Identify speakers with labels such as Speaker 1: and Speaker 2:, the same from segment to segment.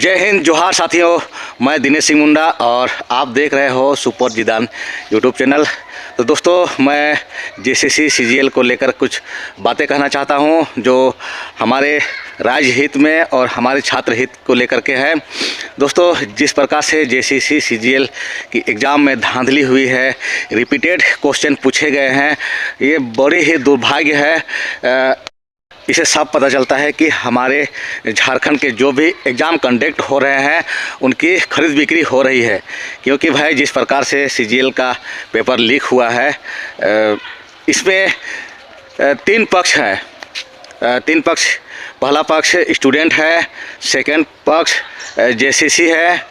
Speaker 1: जय हिंद, जोहार साथियों। मैं दिनेश सिंह मुंडा और आप देख रहे हो सुपर जिदान यूट्यूब चैनल। तो दोस्तों, मैं जेसीसी सीजीएल को लेकर कुछ बातें कहना चाहता हूं जो हमारे राज्य हित में और हमारे छात्र हित को लेकर के है। दोस्तों, जिस प्रकार से जेसीसी सीजीएल की एग्ज़ाम में धांधली हुई है, रिपीटेड क्वेश्चन पूछे गए हैं, ये बड़ी ही दुर्भाग्य है। इसे सब पता चलता है कि हमारे झारखंड के जो भी एग्ज़ाम कंडक्ट हो रहे हैं उनकी खरीद बिक्री हो रही है। क्योंकि भाई जिस प्रकार से सीजीएल का पेपर लीक हुआ है, इसमें तीन पक्ष हैं। तीन पक्ष, पहला पक्ष स्टूडेंट है, सेकंड पक्ष जेसीसी है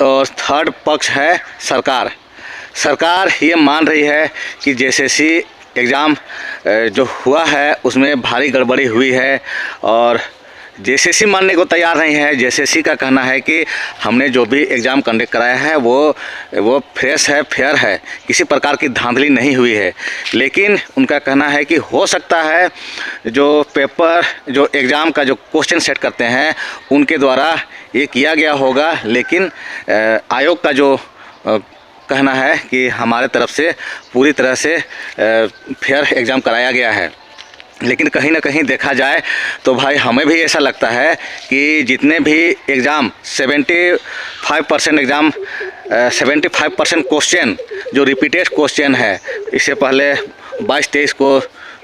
Speaker 1: और थर्ड पक्ष है सरकार। सरकार ये मान रही है कि जेसीसी एग्ज़ाम जो हुआ है उसमें भारी गड़बड़ी हुई है और जेसीसी मानने को तैयार नहीं है। जेसीसी का कहना है कि हमने जो भी एग्ज़ाम कंडक्ट कराया है वो फ्रेश है, फेयर है, किसी प्रकार की धांधली नहीं हुई है। लेकिन उनका कहना है कि हो सकता है जो पेपर, जो एग्ज़ाम का जो क्वेश्चन सेट करते हैं उनके द्वारा ये किया गया होगा। लेकिन आयोग का जो कहना है कि हमारे तरफ से पूरी तरह से फेयर एग्ज़ाम कराया गया है। लेकिन कहीं ना कहीं देखा जाए तो भाई हमें भी ऐसा लगता है कि जितने भी एग्ज़ाम 75% एग्ज़ाम 75% क्वेश्चन जो रिपीटेड क्वेश्चन है, इससे पहले 22-23 को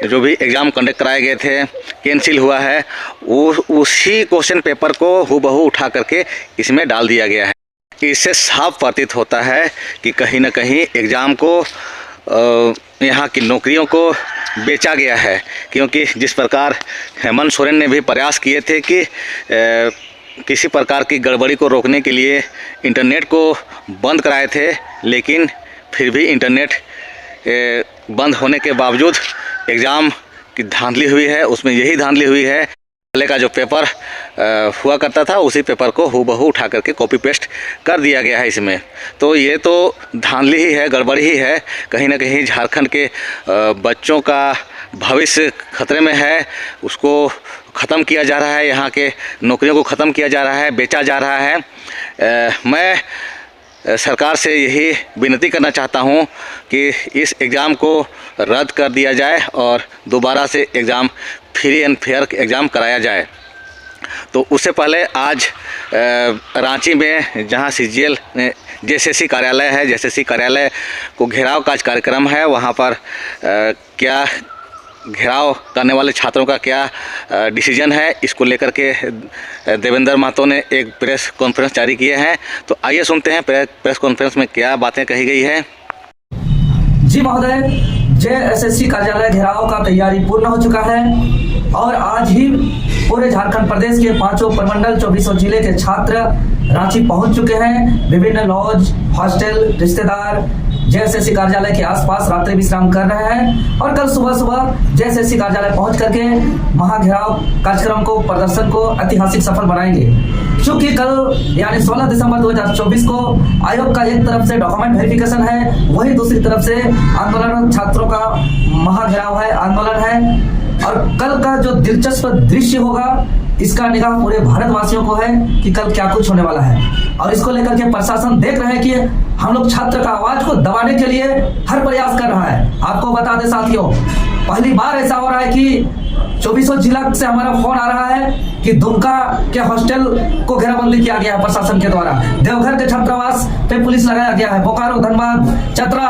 Speaker 1: जो भी एग्ज़ाम कंडक्ट कराए गए थे कैंसिल हुआ है, उसी क्वेश्चन पेपर को हूबहू उठा करके इसमें डाल दिया गया है। इससे साफ प्रतीत होता है कि कहीं ना कहीं एग्ज़ाम को, यहाँ की नौकरियों को बेचा गया है। क्योंकि जिस प्रकार हेमंत सोरेन ने भी प्रयास किए थे कि किसी प्रकार की गड़बड़ी को रोकने के लिए इंटरनेट को बंद कराए थे, लेकिन फिर भी इंटरनेट बंद होने के बावजूद एग्ज़ाम की धांधली हुई है। उसमें यही धांधली हुई है, पहले का जो पेपर हुआ करता था उसी पेपर को हूबहू उठा करके कॉपी पेस्ट कर दिया गया है इसमें। तो ये तो धांधली ही है, गड़बड़ी ही है। कहीं ना कहीं झारखंड के बच्चों का भविष्य खतरे में है, उसको ख़त्म किया जा रहा है, यहाँ के नौकरियों को ख़त्म किया जा रहा है, बेचा जा रहा है। मैं सरकार से यही विनती करना चाहता हूँ कि इस एग्ज़ाम को रद्द कर दिया जाए और दोबारा से exam free and fair exam कराया जाए। तो उससे पहले आज रांची में जहाँ सीजीएल जेसीसी कार्यालय है, जेसीसी कार्यालय को घेराव का कार्यक्रम है, वहाँ पर क्या घेराव करने वाले छात्रों का क्या डिसीजन है, इसको लेकर के देवेंद्र महतो ने एक प्रेस कॉन्फ्रेंस जारी किए हैं। तो आइए सुनते हैं प्रेस कॉन्फ्रेंस में क्या बातें कही गई है।
Speaker 2: जी महोदय, जेएसएससी कार्यालय घेराव का तैयारी पूर्ण हो चुका है और आज ही पूरे झारखंड प्रदेश के 5 प्रमंडल 24 जिले के छात्र रांची पहुंच चुके हैं। विभिन्न लॉज, हॉस्टल, रिश्तेदार जेएसएससी कार्यालय के आसपास रात्रि विश्राम कर रहे हैं और कल सुबह जेएसएससी कार्यालय पहुंच करके महाघेराव कार्यक्रम को, प्रदर्शन को ऐतिहासिक सफल बनाएंगे। क्योंकि कल यानी 16 दिसंबर 2024 को आयोग का एक तरफ से डॉक्यूमेंट वेरिफिकेशन है, वही दूसरी तरफ से आंदोलन छात्रों का महाघेराव है, आंदोलन है। और कल का जो दिलचस्प दृश्य होगा, इसका निगाह पूरे भारतवासियों को है कि कल क्या कुछ होने वाला है। और इसको लेकर के प्रशासन देख रहे हैं कि हम लोग छात्र का आवाज को दबाने के लिए हर प्रयास कर रहा है। आपको बता दें साथियों, पहली बार ऐसा हो रहा है कि 24 जिला से हमारा फोन आ रहा है कि दुमका के हॉस्टल को घेराबंदी किया गया है प्रशासन के द्वारा, देवघर के छात्रावास पे पुलिस लगाया गया है, बोकारो, धनबाद, चतरा,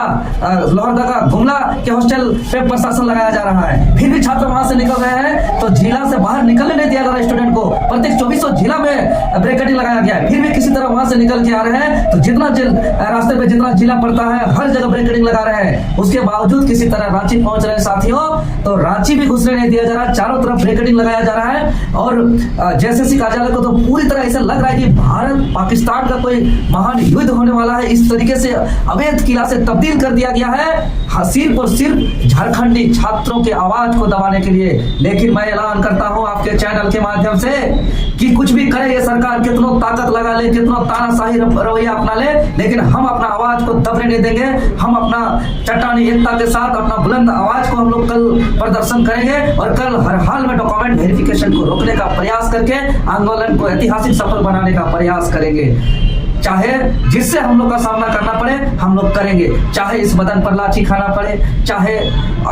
Speaker 2: लोहरदगा, गुमला के हॉस्टल पे प्रशासन लगाया जा रहा है। फिर भी छात्र वहां से निकल रहे हैं तो जिला से बाहर निकलने नहीं दिया जा रहा स्टूडेंट को। प्रत्येक 24 जिला में ब्रेकेटिंग लगाया गया है, फिर भी किसी तरह वहां से निकल के आ रहे हैं। तो जितना रास्ते पे जितना जिला पड़ता है हर जगह ब्रेकेटिंग लगा रहे हैं, उसके बावजूद किसी तरह रांची पहुंच रहे हैं साथियों। तो रांची भी घुसने नहीं दिया जा रहा, चारों तरफ ब्रेकेटिंग लगाया जा रहा है। और जेएसएससी कार्यालय को तो पूरी तरह ऐसा लग रहा है कि भारत पाकिस्तान का कोई महान युद्ध होने वाला है। इस तरीके से अवैध किला से तब्दील कर दिया गया है, सिर्फ और सिर्फ झारखंडी छात्रों के आवाज को दबाने के लिए। लेकिन मैं ऐलान करता हूं आपके चैनल के माध्यम से कि कुछ भी करे ये सरकार, सरकार कितनो ताकत लगा ले, कितनो तानाशाही रवैया अपना ले, लेकिन हम अपना आवाज को दबने नहीं देंगे। हम अपना चट्टानी एकता के साथ अपना बुलंद आवाज को हम लोग कल प्रदर्शन करेंगे और कल हर हाल में डॉक्यूमेंट वेरिफिकेशन को रोकने का प्रयास करके आंदोलन को ऐतिहासिक सफल बनाने का प्रयास करेंगे। चाहे जिससे हम लोग का सामना करना पड़े हम लोग करेंगे, चाहे इस बदन पर लाठी खाना पड़े, चाहे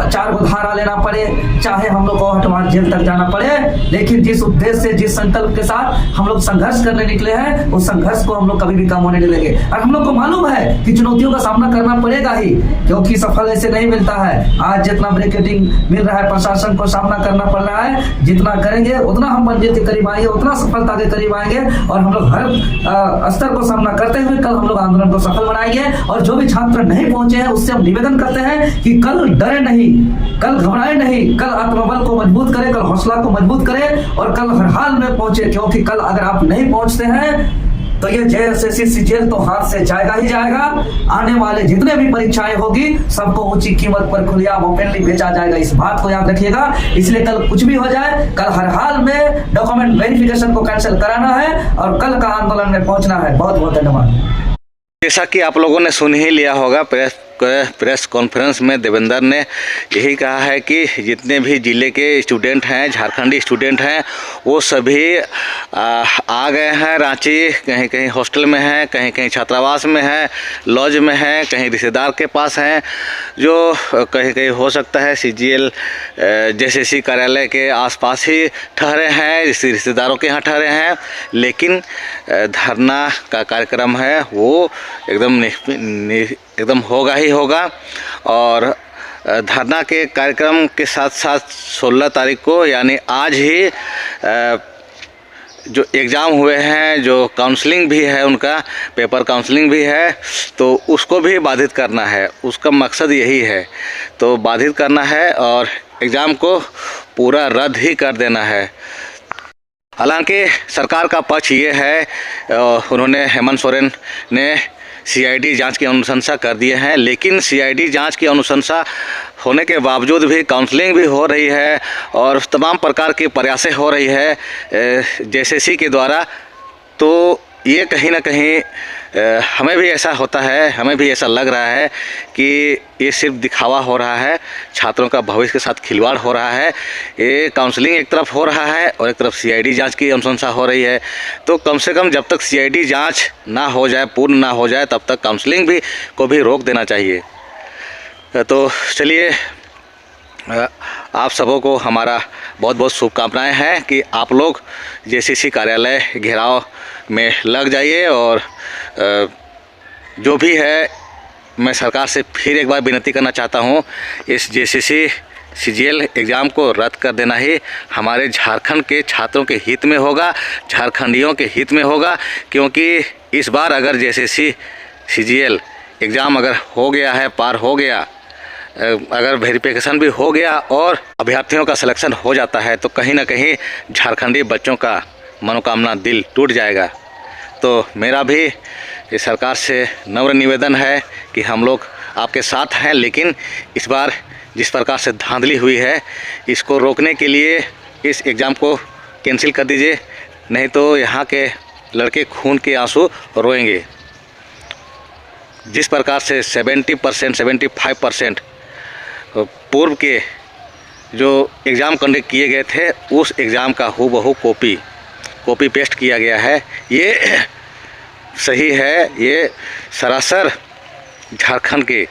Speaker 2: 4 को धारा लेना पड़े, चाहे हम लोग को हटवार जेल तक जाना पड़े, लेकिन जिस उद्देश्य से, जिस संकल्प के साथ हम लोग संघर्ष करने निकले हैं, उस संघर्ष को हम लोग कभी भी कम होने नहीं देंगे। और हम लोग को मालूम है कि चुनौतियों का सामना करना पड़ेगा ही, क्योंकि सफल ऐसे नहीं मिलता है। आज जितना ब्रेकेटिंग मिल रहा है, प्रशासन को सामना करना पड़ रहा है, जितना करेंगे उतना हम मंजिल के करीब आएंगे, उतना सफलता के करीब आएंगे और हम लोग हर स्तर को करते हुए कल हम लोग आंदोलन को सफल बनाएंगे। और जो भी छात्र नहीं पहुंचे हैं उससे हम निवेदन करते हैं कि कल डरे नहीं, कल घबराए नहीं, कल आत्मबल को मजबूत करें, कल हौसला को मजबूत करें और कल हर हाल में पहुंचे, क्योंकि कल अगर आप नहीं पहुंचते हैं तो ये जेएसएससी सीजीएल तो हाथ से जाएगा ही जाएगा। आने वाले जितने भी परीक्षाएं होगी सबको ऊंची कीमत पर खुलेआम ओपनली बेचा जाएगा, इस बात को याद रखिएगा। इसलिए कल कुछ भी हो जाए, कल हर हाल में डॉक्यूमेंट वेरिफिकेशन को कैंसिल कराना है और कल का आंदोलन में पहुंचना है। बहुत बहुत धन्यवाद।
Speaker 1: जैसा कि आप लोगों ने सुन ही लिया होगा, प्रेस कॉन्फ्रेंस में देवेंद्र ने यही कहा है कि जितने भी ज़िले के स्टूडेंट हैं, झारखंडी स्टूडेंट हैं, वो सभी आ गए हैं रांची। कहीं कहीं हॉस्टल में हैं, कहीं कहीं छात्रावास में हैं, लॉज में हैं, कहीं रिश्तेदार के पास हैं, जो कहीं कहीं हो सकता है सीजीएल जेएसएससी कार्यालय के आसपास ही ठहरे हैं, रिश्तेदारों के यहाँ ठहरे हैं। लेकिन धरना का कार्यक्रम है वो एकदम होगा ही होगा। और धरना के कार्यक्रम के साथ साथ 16 तारीख को यानी आज ही जो एग्ज़ाम हुए हैं, जो काउंसलिंग भी है, उनका पेपर काउंसलिंग भी है, तो उसको भी बाधित करना है। उसका मकसद यही है, तो बाधित करना है और एग्ज़ाम को पूरा रद्द ही कर देना है। हालांकि सरकार का पक्ष ये है, उन्होंने हेमंत सोरेन ने सीआईडी जांच की अनुशंसा कर दिए हैं, लेकिन सीआईडी जांच की अनुशंसा होने के बावजूद भी काउंसलिंग भी हो रही है और तमाम प्रकार की प्रयासें हो रही है जेएसएससी के द्वारा। तो ये कहीं ना कहीं हमें भी ऐसा होता है, हमें भी ऐसा लग रहा है कि ये सिर्फ दिखावा हो रहा है, छात्रों का भविष्य के साथ खिलवाड़ हो रहा है। ये काउंसलिंग एक तरफ हो रहा है और एक तरफ सीआईडी जांच की अनुशंसा हो रही है। तो कम से कम जब तक सीआईडी जांच ना हो जाए, पूर्ण ना हो जाए, तब तक काउंसलिंग भी को भी रोक देना चाहिए। तो चलिए, आप सबों को हमारा बहुत बहुत शुभकामनाएं हैं कि आप लोग जेएसएससी कार्यालय घेराव में लग जाइए। और जो भी है, मैं सरकार से फिर एक बार विनती करना चाहता हूं, इस जेएसएससी सीजीएल एग्ज़ाम को रद्द कर देना ही हमारे झारखंड के छात्रों के हित में होगा, झारखंडियों के हित में होगा। क्योंकि इस बार अगर जेएसएससी सीजीएल एग्ज़ाम अगर हो गया है, पार हो गया, अगर वेरिफिकेशन भी हो गया और अभ्यर्थियों का सिलेक्शन हो जाता है, तो कहीं ना कहीं झारखंडी बच्चों का मनोकामना दिल टूट जाएगा। तो मेरा भी इस सरकार से नम्र निवेदन है कि हम लोग आपके साथ हैं, लेकिन इस बार जिस प्रकार से धांधली हुई है, इसको रोकने के लिए इस एग्ज़ाम को कैंसिल कर दीजिए, नहीं तो यहाँ के लड़के खून के आंसू रोएंगे। जिस प्रकार से 70% 75% पूर्व के जो एग्ज़ाम कंडक्ट किए गए थे, उस एग्ज़ाम का हूबहू कॉपी पेस्ट किया गया है, ये सही है। ये सरासर झारखंड के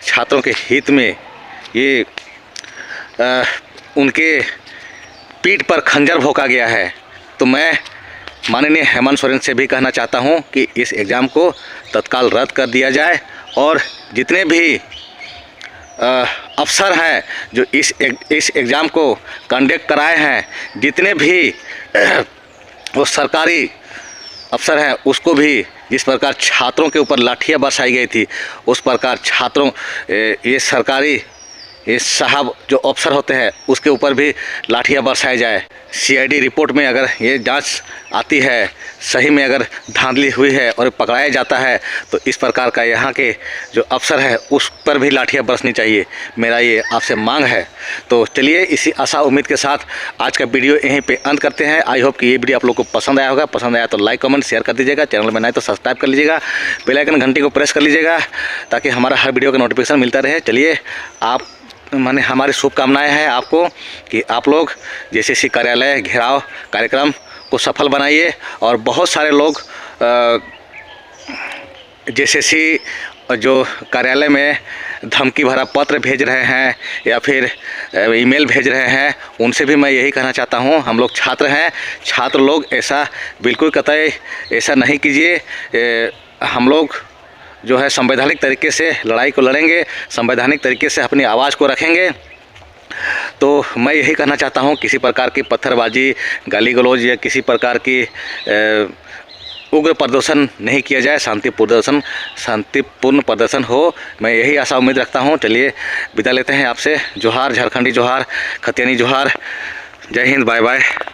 Speaker 1: छात्रों के हित में, ये उनके पीठ पर खंजर भोंका गया है। तो मैं माननीय हेमंत सोरेन से भी कहना चाहता हूं कि इस एग्ज़ाम को तत्काल रद्द कर दिया जाए और जितने भी अफसर हैं जो इस एग्ज़ाम को कंडक्ट कराए हैं, जितने भी वो सरकारी अफसर हैं, उसको भी जिस प्रकार छात्रों के ऊपर लाठियाँ बरसाई गई थी, उस प्रकार छात्रों ये सरकारी ये साहब जो अफसर होते हैं उसके ऊपर भी लाठियाँ बरसाई जाए। सीआईडी रिपोर्ट में अगर ये जांच आती है, सही में अगर धांधली हुई है और पकड़ाया जाता है तो इस प्रकार का यहाँ के जो अफसर है उस पर भी लाठियाँ बरसनी चाहिए, मेरा ये आपसे मांग है। तो चलिए इसी आशा उम्मीद के साथ आज का वीडियो यहीं पे अंत करते हैं। आई होप कि ये वीडियो आप लोग को पसंद आया होगा। पसंद आया तो लाइक कमेंट शेयर कर दीजिएगा, चैनल में नए तो सब्सक्राइब कर लीजिएगा, बेल आइकन घंटी को प्रेस कर लीजिएगा ताकि हमारा हर वीडियो का नोटिफिकेशन मिलता रहे। चलिए आप माने हमारी शुभकामनाएं हैं आपको कि आप लोग जेसीसी कार्यालय घेराव कार्यक्रम को सफल बनाइए और बहुत सारे लोग जेसीसी जो कार्यालय में धमकी भरा पत्र भेज रहे हैं या फिर ईमेल भेज रहे हैं, उनसे भी मैं यही कहना चाहता हूं, हम लोग छात्र हैं, छात्र लोग ऐसा बिल्कुल कतई ऐसा नहीं कीजिए। हम लोग जो है संवैधानिक तरीके से लड़ाई को लड़ेंगे, संवैधानिक तरीके से अपनी आवाज़ को रखेंगे। तो मैं यही कहना चाहता हूं, किसी प्रकार की पत्थरबाजी, गाली गलौज या किसी प्रकार की उग्र प्रदर्शन नहीं किया जाए, शांतिपूर्ण प्रदर्शन हो, मैं यही आशा उम्मीद रखता हूं। चलिए विदा लेते हैं आपसे। जोहार झारखंडी जोहार, खतियानी जोहार, जय हिंद, बाय बाय।